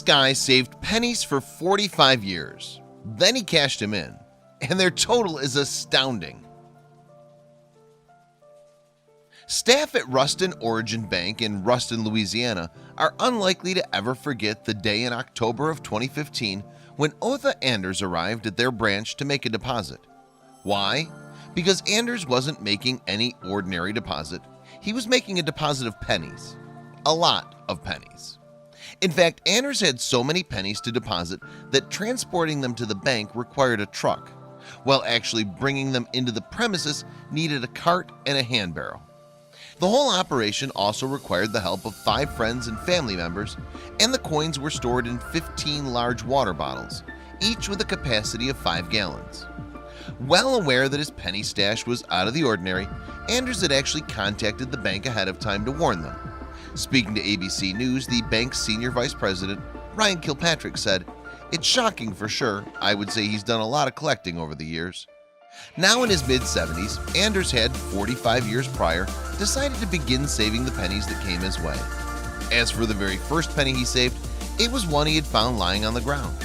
guy saved pennies for 45 years. Then he cashed them in, and their total is astounding. Staff at Ruston Origin Bank in Ruston, Louisiana are unlikely to ever forget the day in October of 2015 when Otha Anders arrived at their branch to make a deposit. Why? Because Anders wasn't making any ordinary deposit. He was making a deposit of pennies. A lot of pennies. In fact, Anders had so many pennies to deposit that transporting them to the bank required a truck, while actually bringing them into the premises needed a cart and a hand barrel. The whole operation also required the help of 5 friends and family members, and the coins were stored in 15 large water bottles, each with a capacity of 5 gallons. Well aware that his penny stash was out of the ordinary, Anders had actually contacted the bank ahead of time to warn them. Speaking to ABC News, the bank's senior vice president, Ryan Kilpatrick, said, "It's shocking for sure. I would say he's done a lot of collecting over the years." Now in his mid-70s, Anders had 45 years prior decided to begin saving the pennies that came his way. As for the very first penny he saved, it was one he had found lying on the ground.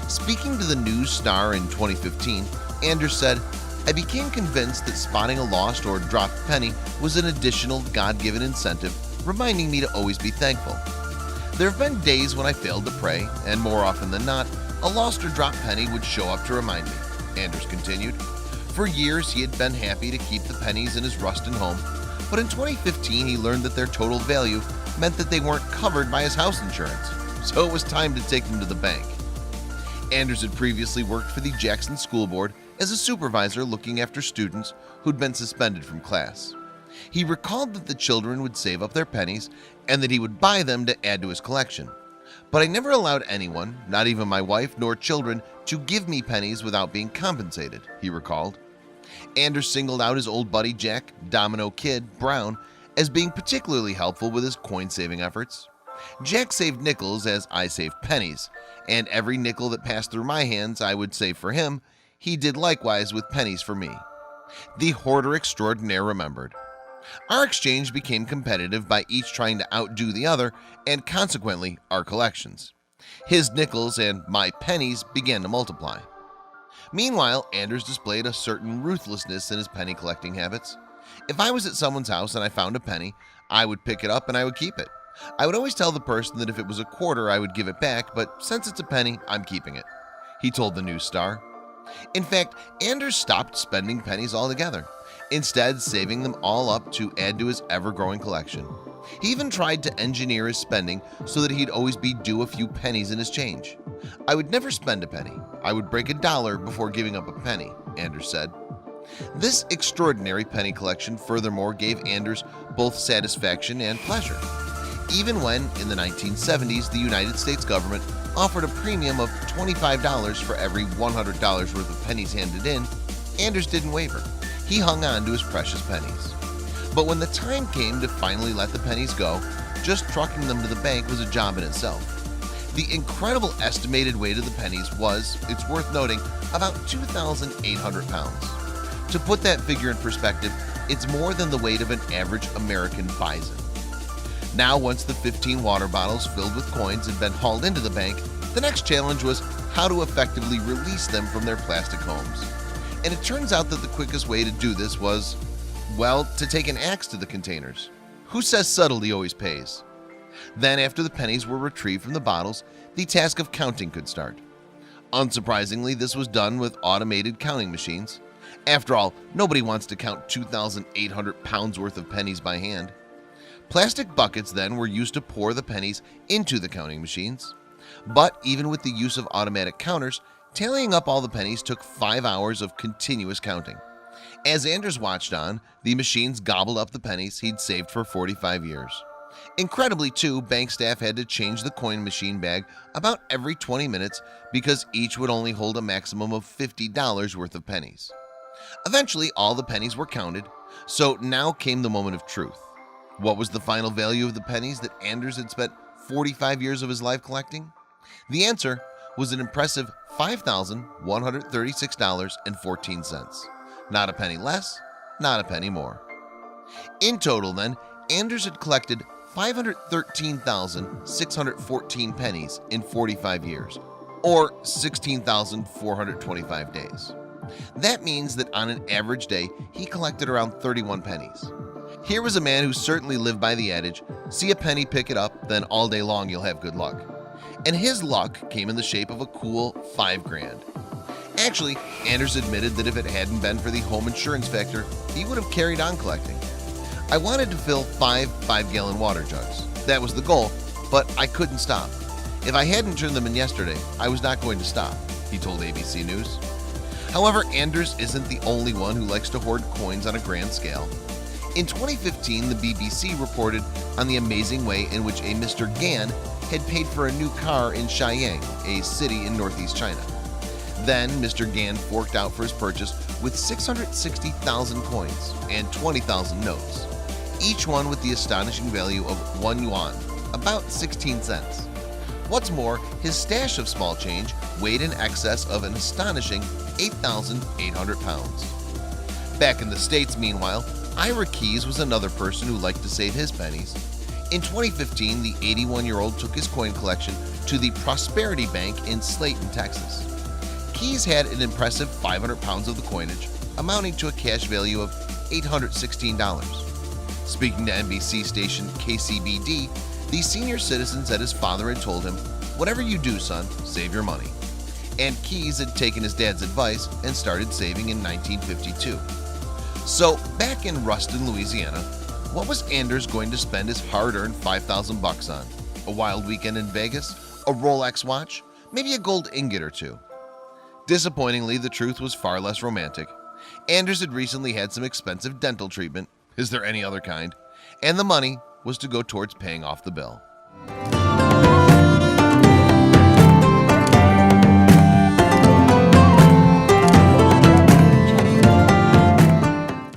Speaking to the News Star in 2015, Anders said, "I became convinced that spotting a lost or dropped penny was an additional God-given incentive, reminding me to always be thankful. There have been days when I failed to pray, and more often than not, a lost or dropped penny would show up to remind me," Anders continued. For years, he had been happy to keep the pennies in his Ruston home, but in 2015, he learned that their total value meant that they weren't covered by his house insurance, so it was time to take them to the bank. Anders had previously worked for the Jackson School Board as a supervisor looking after students who'd been suspended from class. He recalled that the children would save up their pennies and that he would buy them to add to his collection. "But I never allowed anyone, not even my wife nor children, to give me pennies without being compensated," he recalled. Anders singled out his old buddy Jack Domino Kid Brown as being particularly helpful with his coin-saving efforts. "Jack saved nickels as I saved pennies, and every nickel that passed through my hands I would save for him. He did likewise with pennies for me," the hoarder extraordinaire remembered. "Our exchange became competitive by each trying to outdo the other, and consequently our collections. His nickels and my pennies began to multiply." Meanwhile, Anders displayed a certain ruthlessness in his penny collecting habits. If I was at someone's house and I found a penny, I would pick it up and I would keep it. I would always tell the person that if it was a quarter, I would give it back, but since it's a penny, I'm keeping it, he told the News Star. In fact, Anders stopped spending pennies altogether, instead saving them all up to add to his ever-growing collection. He even tried to engineer his spending so that he'd always be due a few pennies in his change. "I would never spend a penny. I would break $1 before giving up a penny," Anders said. This extraordinary penny collection furthermore gave Anders both satisfaction and pleasure. Even when, in the 1970s, the United States government offered a premium of $25 for every $100 worth of pennies handed in, Anders didn't waver. He hung on to his precious pennies. But when the time came to finally let the pennies go, just trucking them to the bank was a job in itself. The incredible estimated weight of the pennies was, it's worth noting, about 2,800 pounds. To put that figure in perspective, it's more than the weight of an average American bison. Now, once the 15 water bottles filled with coins had been hauled into the bank, the next challenge was how to effectively release them from their plastic homes. And it turns out that the quickest way to do this was, well, to take an axe to the containers. Who says subtlety always pays? Then, after the pennies were retrieved from the bottles, the task of counting could start. Unsurprisingly, this was done with automated counting machines. After all, nobody wants to count 2,800 pounds worth of pennies by hand. Plastic buckets then were used to pour the pennies into the counting machines. But even with the use of automatic counters, tallying up all the pennies took 5 hours of continuous counting. As Anders watched on, the machines gobbled up the pennies he'd saved for 45 years. Incredibly too, bank staff had to change the coin machine bag about every 20 minutes because each would only hold a maximum of $50 worth of pennies. Eventually, all the pennies were counted, so now came the moment of truth. What was the final value of the pennies that Anders had spent 45 years of his life collecting? The answer was an impressive $5,136.14. Not a penny less, not a penny more. In total then, Anders had collected 513,614 pennies in 45 years, or 16,425 days. That means that on an average day, he collected around 31 pennies. Here was a man who certainly lived by the adage, see a penny, pick it up, then all day long you'll have good luck. And his luck came in the shape of a cool 5 grand. Actually, Anders admitted that if it hadn't been for the home insurance factor, he would have carried on collecting. I wanted to fill 5 5-gallon water jugs. That was the goal, but I couldn't stop. If I hadn't turned them in yesterday, I was not going to stop, he told ABC News. However, Anders isn't the only one who likes to hoard coins on a grand scale. In 2015, the BBC reported on the amazing way in which a Mr. Gan had paid for a new car in Xi'an, a city in northeast China. Then, Mr. Gan forked out for his purchase with 660,000 coins and 20,000 notes, each one with the astonishing value of 1 yuan, about 16 cents. What's more, his stash of small change weighed in excess of an astonishing 8,800 pounds. Back in the States, meanwhile, Ira Keyes was another person who liked to save his pennies. In 2015, the 81-year-old took his coin collection to the Prosperity Bank in Slayton, Texas. Keyes had an impressive 500 pounds of the coinage, amounting to a cash value of $816. Speaking to NBC station KCBD, the senior citizen said his father had told him, "Whatever you do, son, save your money." And Keyes had taken his dad's advice and started saving in 1952. So, back in Ruston, Louisiana, what was Anders going to spend his hard-earned $5,000 on? A wild weekend in Vegas? A Rolex watch? Maybe a gold ingot or two? Disappointingly, the truth was far less romantic. Anders had recently had some expensive dental treatment, is there any other kind? And the money was to go towards paying off the bill.